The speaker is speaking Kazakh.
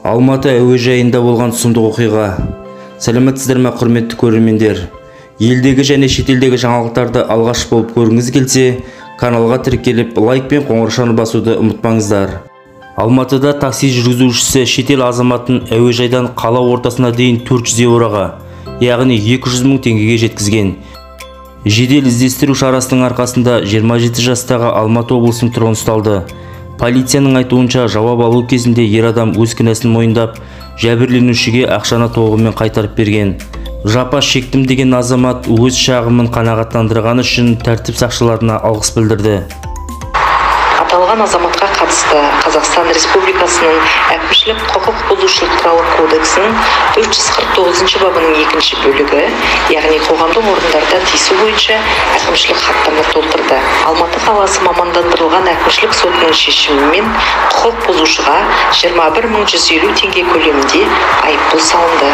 Алматы әуежайында болған сұмдық оқиға. Сәлеметсіздер ме, құрметті көрермендер? Елдегі және шетелдегі жаңалықтарды алғаш болып көргіңіз келсе, каналға тіркеліп, лайк пен қоңырауды басуды ұмытпаңыздар. Алматыда такси жүргізушісі шетел азаматын әуежайдан қала ортасына дейін 400 еуроға, яғни 200 мың теңгеге жеткізген. Жедел іздестіру шарасының арқасында 27 жастағы Алматы облысының тұрғыны ұсталды. Полицияның айтуынша, жауап алу кезінде ер адам өз кінәсін мойындап, жәбірленушіге ақшаны толығымен қайтарып берген. Жапа шектім деген азамат өз шағымын қанағаттандырғаны үшін тәртіп сақшыларына алғыс білдірді. Аталған азаматқа қатысты Қазақстан Республикасының әкімшілік құқық бұзушылық туралы кодексінің 449 бабының 2 бөлігі, яғни қоғамдық орындарда тиісу бойынша әкімшілік хаттама толтырды. Алматы қаласы мамандандырылған әкімшілік сотының шешімімен құқық бұзушыға 21.150 теңге көлемінде айыппұл салынды.